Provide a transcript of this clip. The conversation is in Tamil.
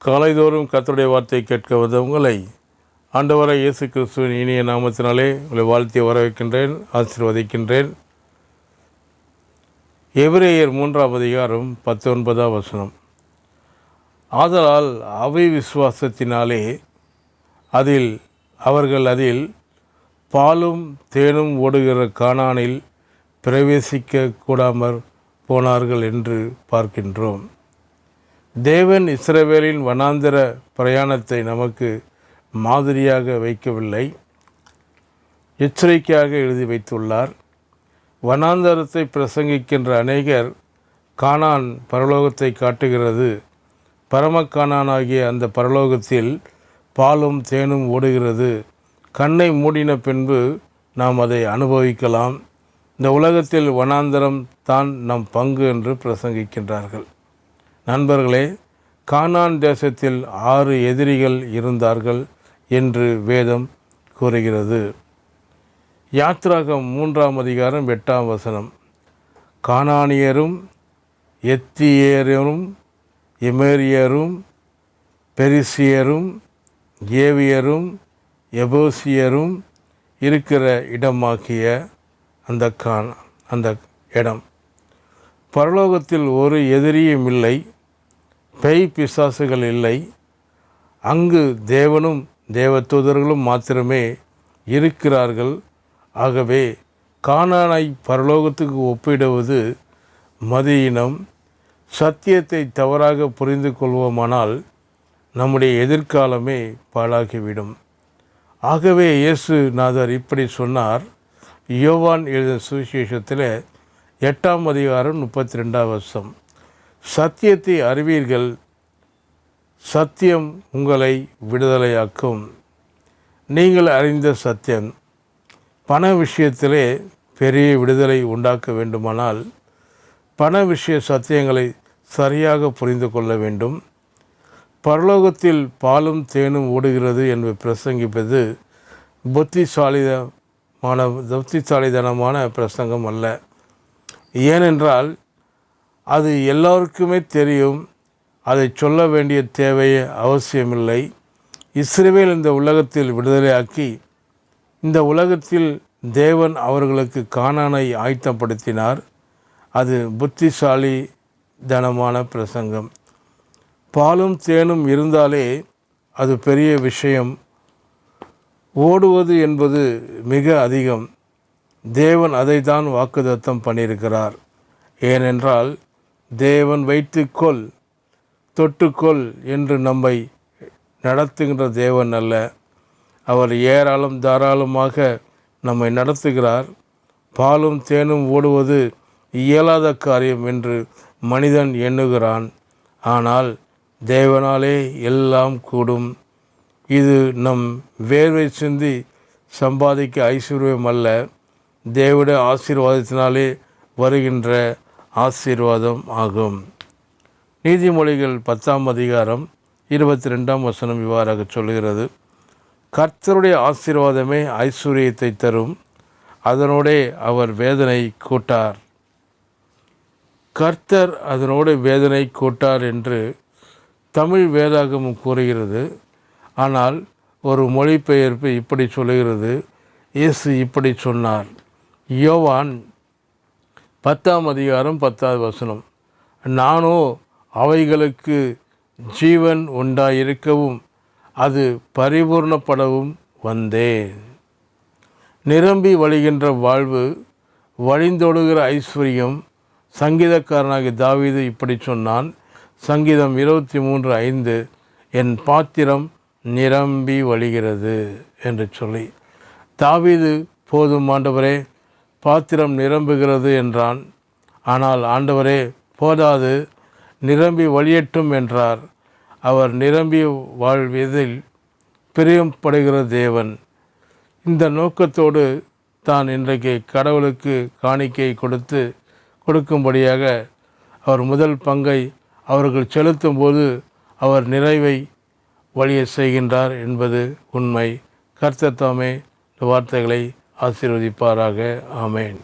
காலைதோறும் கர்த்தருடைய வார்த்தையை கேட்க வந்த உங்களை ஆண்டவராகிய இயேசு கிறிஸ்துவின் இனிய நாமத்தினாலே உங்களை வாழ்த்தி வரவேற்கின்றேன், ஆசீர்வதிக்கின்றேன். எபிரேயர் 3ஆம் அதிகாரம் 19ஆம் வசனம். ஆதலால் அவை விசுவாசத்தினாலே அவர்கள் அதில் பாலும் தேனும் ஓடுகிற கானானில் பிரவேசிக்க கூடாமற் போனார்கள் என்று பார்க்கின்றோம். தேவன் இஸ்ரவேலின் வனாந்தர பிரயாணத்தை நமக்கு மாதிரியாக வைக்கவில்லை, எச்சரிக்கையாக எழுதி வைத்துள்ளார். வனாந்தரத்தை பிரசங்கிக்கின்ற அநேகர் கானான் பரலோகத்தை காட்டுகிறது, பரமக்கானானாகிய அந்த பரலோகத்தில் பாலும் தேனும் ஓடுகிறது, கண்ணை மூடின பின்பு நாம் அதை அனுபவிக்கலாம், இந்த உலகத்தில் வனாந்தரம் தான் நம் பங்கு என்று பிரசங்கிக்கின்றார்கள். நண்பர்களே, கானான் தேசத்தில் 6 எதிரிகள் இருந்தார்கள் என்று வேதம் கூறுகிறது. யாத்ராகம் 3ஆம் அதிகாரம் 8ஆம் வசனம். கானானியரும் எத்தியரும் எமேரியரும் பெரிசியரும் ஏவியரும் எபோசியரும் இருக்கிற இடமாகிய அந்த இடம். பரலோகத்தில் ஒரு எதிரியும் இல்லை, பேய் பிசாசுகள் இல்லை. அங்கு தேவனும் தேவதூதர்களும் மாத்திரமே இருக்கிறார்கள். ஆகவே கானானை பரலோகத்துக்கு ஒப்பிடுவது மதியினம். சத்தியத்தை தவறாக புரிந்து கொள்வோமானால் நம்முடைய எதிர்காலமே பாழாகிவிடும். ஆகவே இயேசு நாதர் இப்படி சொன்னார். யோவான் எழுதின சுவிசேஷத்தில் 8ஆம் அதிகாரம் 32ஆம் வசனம். சத்தியத்தை அறிவீர்கள், சத்தியம் உங்களை விடுதலையாக்கும். நீங்கள் அறிந்த சத்தியம். பண விஷயத்திலே பெரிய விடுதலை உண்டாக்க வேண்டுமானால் பண விஷய சத்தியங்களை சரியாக புரிந்து கொள்ள வேண்டும். பரலோகத்தில் பாலும் தேனும் ஓடுகிறது என்று பிரசங்கிப்பது புத்திசாலித்தனமான பிரசங்கம் அல்ல. ஏனென்றால் அது எல்லோருக்குமே தெரியும், அதை சொல்ல வேண்டிய தேவை அவசியமில்லை. இஸ்ரவேல் இந்த உலகத்தில் விடுதலையாக்கி, இந்த உலகத்தில் தேவன் அவர்களுக்கு கானானை ஆயத்தப்படுத்தினார். அது புத்திசாலித்தனமான பிரசங்கம். பாலும் தேனும் இருந்தாலே அது பெரிய விஷயம். ஓடுவது என்பது மிக அதிகம். தேவன் அதை தான் வாக்குத்தத்தம் பண்ணியிருக்கிறார். ஏனென்றால் தேவன் வைத்துக்கொள் தொட்டுக்கொள் என்று நம்மை நடத்துகின்ற தேவன் அல்ல. அவர் ஏராளம் தாராளமாக நம்மை நடத்துகிறார். பாலும் தேனும் ஓடுவது இயலாத காரியம் என்று மனிதன் எண்ணுகிறான். ஆனால் தேவனாலே எல்லாம் கூடும். இது நம் வேர்வை சிந்தி சம்பாதிக்க ஐஸ்வர்யம் அல்ல, தேவனுடைய ஆசீர்வாதத்தினாலே வருகின்ற ஆசீர்வாதம் ஆகும். நீதிமொழிகள் 10ஆம் அதிகாரம் 22ஆம் வசனம் இவ்வாறாக சொல்கிறது. கர்த்தருடைய ஆசீர்வாதமே ஐஸ்வர்யத்தை தரும், அதனோடே அவர் வேதனை கூட்டார். கர்த்தர் அதனோடு வேதனை கூட்டார் என்று தமிழ் வேதாகமும் கூறுகிறது. ஆனால் ஒரு மொழிபெயர்ப்பு இப்படி சொல்லுகிறது. இயேசு இப்படி சொன்னார். யோவான் 10ஆம் அதிகாரம் 10ஆவது வசனம். நானோ அவைகளுக்கு ஜீவன் உண்டாயிருக்கவும் அது பரிபூர்ணப்படவும் வந்தேன். நிரம்பி வழிகின்ற வாழ்வு, வழிந்தோடுகிற ஐஸ்வர்யம். சங்கீதக்காரனாகிய தாவீது இப்படி சொன்னான். சங்கீதம் 23:5, என் பாத்திரம் நிரம்பி வழிகிறது என்று சொல்லி. தாவீது போதும் ஆண்டவரே, பாத்திரம் நிரம்புகிறது என்றான். ஆனால் ஆண்டவரே போதாது, நிரம்பி வழியட்டும் என்றார். அவர் நிரம்பி வாழ்வதில் பிரியப்படுகிற தேவன். இந்த நோக்கத்தோடு தான் இன்றைக்கு கடவுளுக்கு காணிக்கை கொடுக்கும்படியாக அவர் முதல் பங்கை அவர்கள் செலுத்தும்போது அவர் நிறைவை வழிய செய்கின்றார் என்பது உண்மை. கர்த்தர் தாமே இந்த வார்த்தைகளை ஆசீர்வதிப்பாராக. ஆமேன்.